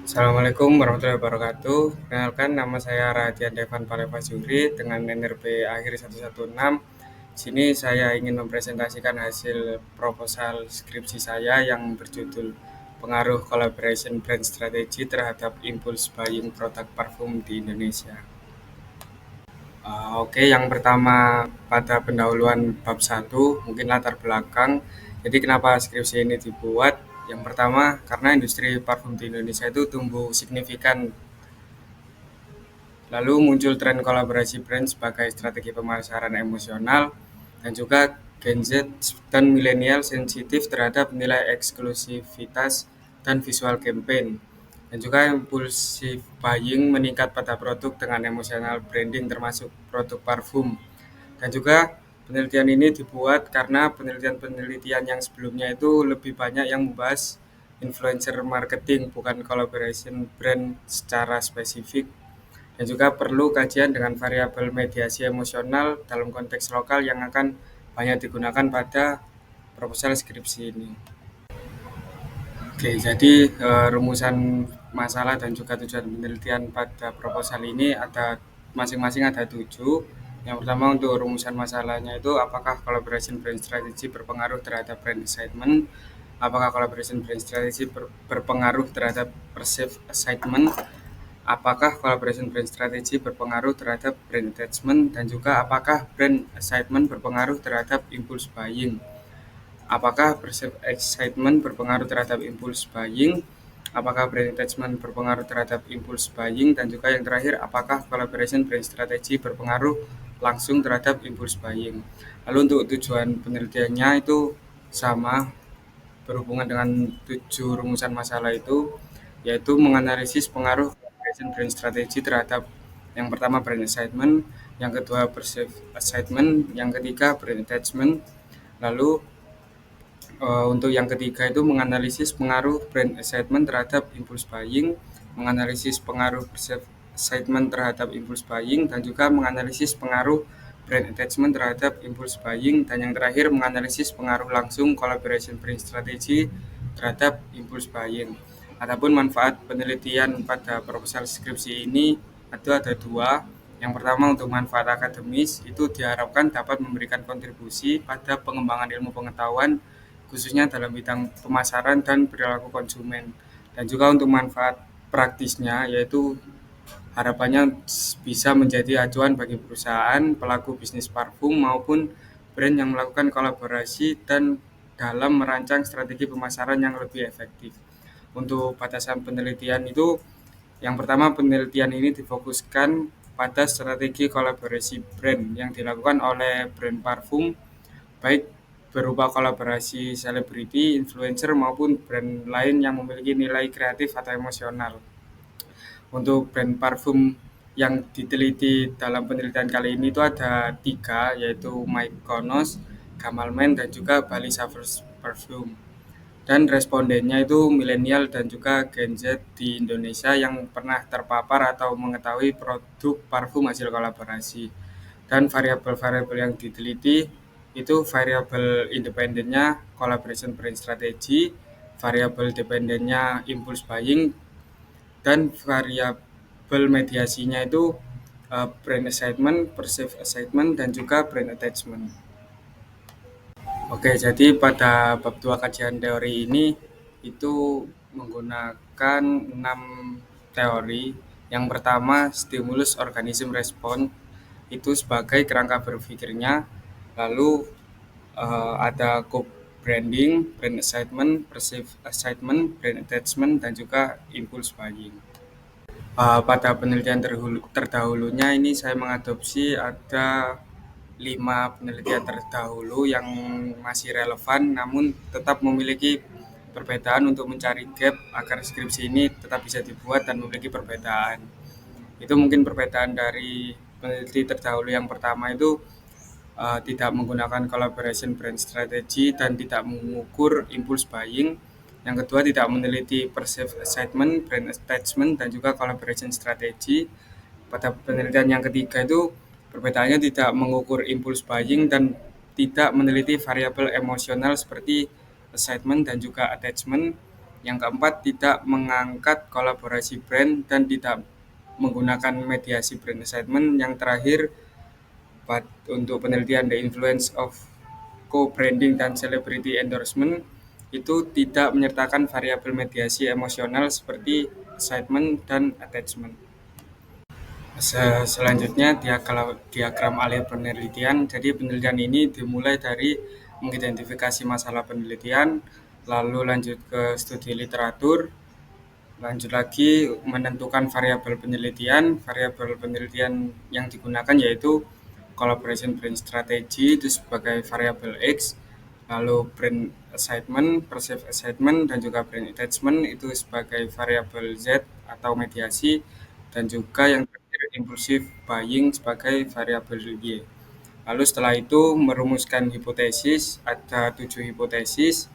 Assalamualaikum warahmatullahi wabarakatuh. Perkenalkan, nama saya Radian Devan Palevasuri dengan NRP akhir 116. Sini saya ingin mempresentasikan hasil proposal skripsi saya yang berjudul Pengaruh Collaboration Brand Strategy terhadap Impulse Buying Produk Parfum di Indonesia. Oke, yang pertama pada pendahuluan bab 1, mungkin latar belakang. Jadi kenapa skripsi ini dibuat? Yang pertama, karena industri parfum di Indonesia itu tumbuh signifikan. Lalu muncul tren kolaborasi brand sebagai strategi pemasaran emosional dan juga Gen Z dan milenial sensitif terhadap nilai eksklusivitas dan visual campaign. Dan juga impulsif buying meningkat pada produk dengan emosional branding termasuk produk parfum. Dan juga penelitian ini dibuat karena penelitian-penelitian yang sebelumnya itu lebih banyak yang membahas influencer marketing bukan collaboration brand secara spesifik, dan juga perlu kajian dengan variabel mediasi emosional dalam konteks lokal yang akan banyak digunakan pada proposal skripsi ini. Oke, jadi rumusan masalah dan juga tujuan penelitian pada proposal ini ada masing-masing ada 7. Yang pertama untuk rumusan masalahnya itu apakah collaboration brand strategy berpengaruh terhadap brand excitement, apakah collaboration brand strategy berpengaruh terhadap perceived excitement, apakah collaboration brand strategy berpengaruh terhadap brand attachment, dan juga apakah brand excitement berpengaruh terhadap impulse buying. Apakah perceived excitement berpengaruh terhadap impulse buying? Apakah brand attachment berpengaruh terhadap impulse buying? Dan juga yang terakhir, apakah collaboration brand strategy berpengaruh langsung terhadap impulse buying? Lalu untuk tujuan penelitiannya itu sama, berhubungan dengan 7 rumusan masalah itu, yaitu menganalisis pengaruh collaboration brand strategy terhadap yang pertama brand excitement, yang kedua perceived excitement, yang ketiga brand attachment. Lalu untuk yang ketiga itu menganalisis pengaruh brand excitement terhadap impulse buying, menganalisis pengaruh perceived excitement terhadap impulse buying, dan juga menganalisis pengaruh brand attachment terhadap impulse buying, dan yang terakhir menganalisis pengaruh langsung collaboration brand strategy terhadap impulse buying. Adapun manfaat penelitian pada proposal skripsi ini ada dua. Yang pertama untuk manfaat akademis, itu diharapkan dapat memberikan kontribusi pada pengembangan ilmu pengetahuan khususnya dalam bidang pemasaran dan perilaku konsumen. Dan juga untuk manfaat praktisnya, yaitu harapannya bisa menjadi acuan bagi perusahaan, pelaku bisnis parfum maupun brand yang melakukan kolaborasi dan dalam merancang strategi pemasaran yang lebih efektif. Untuk batasan penelitian itu, yang pertama penelitian ini difokuskan pada strategi kolaborasi brand yang dilakukan oleh brand parfum, baik berupa kolaborasi selebriti, influencer maupun brand lain yang memiliki nilai kreatif atau emosional. Untuk brand parfum yang diteliti dalam penelitian kali ini itu ada 3, yaitu Mykonos, Gamalman, dan juga Bali Savers Perfume. Dan respondennya itu milenial dan juga Gen Z di Indonesia yang pernah terpapar atau mengetahui produk parfum hasil kolaborasi. Dan variabel-variabel yang diteliti itu variabel independennya collaboration brand strategy, variabel dependennya impulse buying, dan variabel mediasinya itu brand excitement, perceived excitement, dan juga brand attachment. Oke, jadi pada bab 2 kajian teori ini itu menggunakan 6 teori. Yang pertama, stimulus organism response itu sebagai kerangka berpikirnya. Lalu ada co-branding, brand excitement, perceived excitement, brand attachment, dan juga impulse buying. Pada penelitian terdahulunya ini saya mengadopsi ada 5 penelitian terdahulu yang masih relevan namun tetap memiliki perbedaan untuk mencari gap agar skripsi ini tetap bisa dibuat dan memiliki perbedaan. Itu mungkin perbedaan dari peneliti terdahulu yang pertama itu tidak menggunakan collaboration brand strategy dan tidak mengukur impulse buying. Yang kedua, tidak meneliti perceived excitement, brand attachment, dan juga collaboration strategy. Pada penelitian yang ketiga itu perbedaannya tidak mengukur impulse buying dan tidak meneliti variabel emosional seperti excitement dan juga attachment. Yang keempat, tidak mengangkat kolaborasi brand dan tidak menggunakan mediasi brand assessment. Yang terakhir, untuk penelitian The Influence of Co-branding dan Celebrity Endorsement itu tidak menyertakan variabel mediasi emosional seperti excitement dan attachment. Selanjutnya diagram alur penelitian. Jadi penelitian ini dimulai dari mengidentifikasi masalah penelitian, lalu lanjut ke studi literatur, lanjut lagi menentukan variabel penelitian. Variabel penelitian yang digunakan yaitu collaboration brand strategy itu sebagai variabel X, lalu brand assignment, perceived assignment, dan juga brand attachment itu sebagai variabel Z atau mediasi, dan juga yang terakhir impulsive buying sebagai variabel Y. Lalu setelah itu merumuskan hipotesis, ada 7 hipotesis.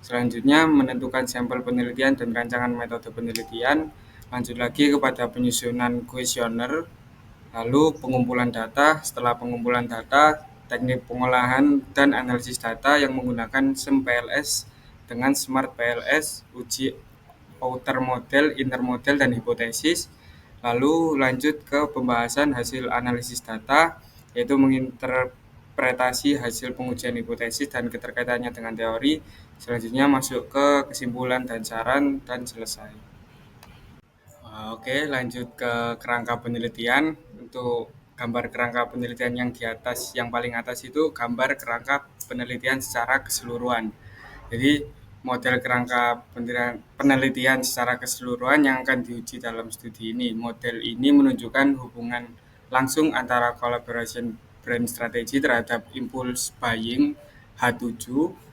Selanjutnya menentukan sampel penelitian dan rancangan metode penelitian. Lanjut lagi kepada penyusunan kuesioner, lalu pengumpulan data. Setelah pengumpulan data, teknik pengolahan dan analisis data yang menggunakan SEM PLS dengan Smart PLS, uji outer model, inner model, dan hipotesis. Lalu lanjut ke pembahasan hasil analisis data, yaitu menginterpretasi hasil pengujian hipotesis dan keterkaitannya dengan teori. Selanjutnya masuk ke kesimpulan dan saran, dan selesai. Oke, lanjut ke kerangka penelitian. Untuk gambar kerangka penelitian yang di atas, yang paling atas itu gambar kerangka penelitian secara keseluruhan. Jadi, model kerangka penelitian secara keseluruhan yang akan diuji dalam studi ini. Model ini menunjukkan hubungan langsung antara collaboration brand strategy terhadap impulse buying H7,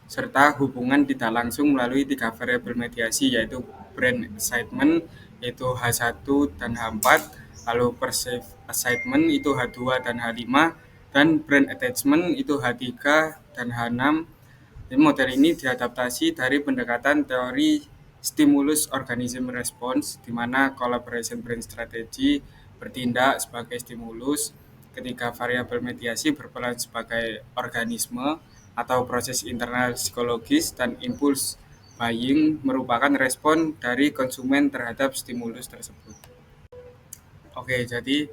serta hubungan tidak langsung melalui 3 variabel mediasi, yaitu brand excitement, yaitu H1 dan H4, lalu perceived excitement itu H2 dan H5, dan brand attachment itu H3 dan H6. Jadi model ini diadaptasi dari pendekatan teori stimulus organism response, di mana collaboration brand strategy bertindak sebagai stimulus ketika variabel mediasi berperan sebagai organisme atau proses internal psikologis, dan impuls buying merupakan respon dari konsumen terhadap stimulus tersebut. Oke, jadi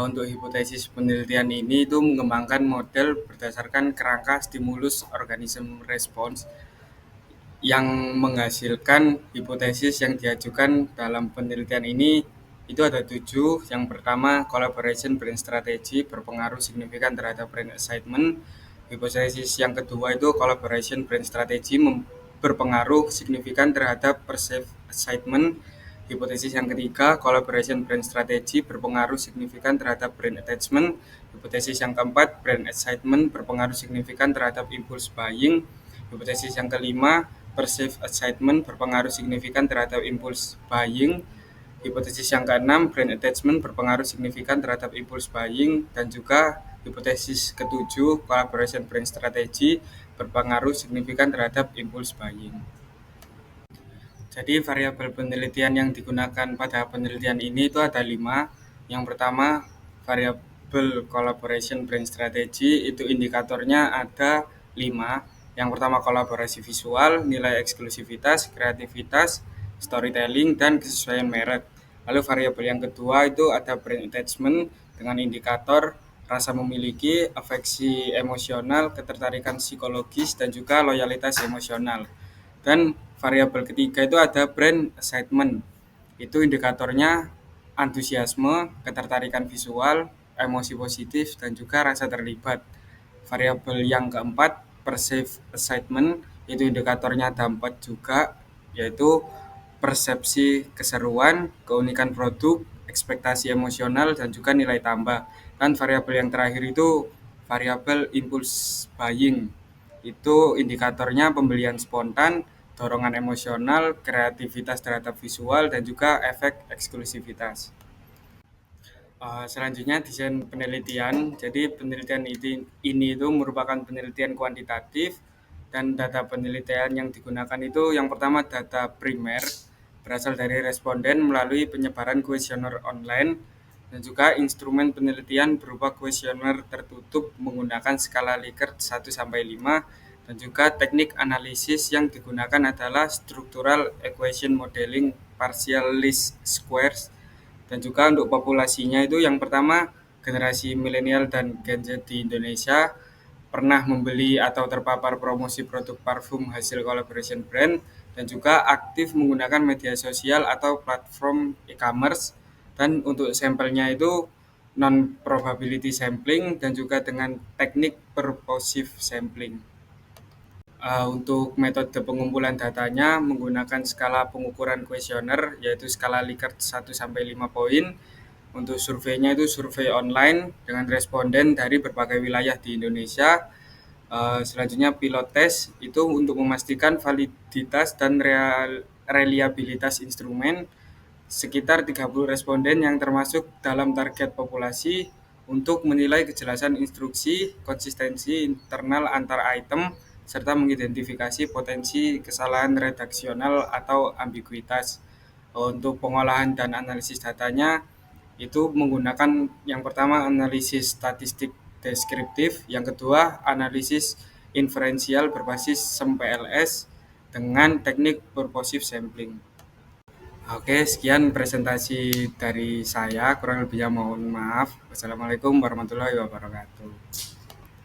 untuk hipotesis penelitian ini itu mengembangkan model berdasarkan kerangka stimulus organism response yang menghasilkan hipotesis yang diajukan dalam penelitian ini. Itu ada 7. Yang pertama, collaboration brand strategy berpengaruh signifikan terhadap brand excitement. Hipotesis yang kedua itu collaboration brand strategy berpengaruh signifikan terhadap perceived excitement. Hipotesis yang ketiga, collaboration brand strategy berpengaruh signifikan terhadap brand attachment. Hipotesis yang keempat, brand excitement berpengaruh signifikan terhadap impulse buying. Hipotesis yang kelima, perceived excitement berpengaruh signifikan terhadap impulse buying. Hipotesis yang keenam, brand attachment berpengaruh signifikan terhadap impulse buying. Dan juga hipotesis ketujuh, collaboration brand strategy berpengaruh signifikan terhadap impulse buying. Jadi variabel penelitian yang digunakan pada penelitian ini itu ada 5. Yang pertama, variabel collaboration brand strategy itu indikatornya ada 5. Yang pertama kolaborasi visual, nilai eksklusivitas, kreativitas, storytelling, dan kesesuaian merek. Lalu variabel yang kedua itu ada brand attachment dengan indikator rasa memiliki, afeksi emosional, ketertarikan psikologis, dan juga loyalitas emosional. Dan variabel ketiga itu ada brand excitement. Itu indikatornya antusiasme, ketertarikan visual, emosi positif, dan juga rasa terlibat. Variabel yang keempat, perceived excitement, itu indikatornya ada 4 juga, yaitu persepsi keseruan, keunikan produk, ekspektasi emosional, dan juga nilai tambah. Dan variabel yang terakhir itu variabel impulse buying. Itu indikatornya pembelian spontan, dorongan emosional, kreativitas terhadap visual, dan juga efek eksklusivitas. Selanjutnya desain penelitian. Jadi penelitian ini itu merupakan penelitian kuantitatif, dan data penelitian yang digunakan itu yang pertama data primer berasal dari responden melalui penyebaran kuesioner online, dan juga instrumen penelitian berupa kuesioner tertutup menggunakan skala Likert 1-5, Dan juga teknik analisis yang digunakan adalah structural equation modeling partial least squares. Dan juga untuk populasinya itu yang pertama generasi milenial dan Gen Z di Indonesia pernah membeli atau terpapar promosi produk parfum hasil collaboration brand dan juga aktif menggunakan media sosial atau platform e-commerce. Dan untuk sampelnya itu non probability sampling dan juga dengan teknik purposive sampling. Untuk metode pengumpulan datanya menggunakan skala pengukuran kuesioner yaitu skala Likert 1-5 poin. Untuk surveinya itu survei online dengan responden dari berbagai wilayah di Indonesia. Selanjutnya pilot test itu untuk memastikan validitas dan reliabilitas instrumen. Sekitar 30 responden yang termasuk dalam target populasi untuk menilai kejelasan instruksi, konsistensi internal antar item, serta mengidentifikasi potensi kesalahan redaksional atau ambiguitas. Untuk pengolahan dan analisis datanya itu menggunakan yang pertama analisis statistik deskriptif, yang kedua analisis inferensial berbasis SEM-PLS dengan teknik purposive sampling. Oke, sekian presentasi dari saya. Kurang lebihnya mohon maaf. Wassalamualaikum warahmatullahi wabarakatuh.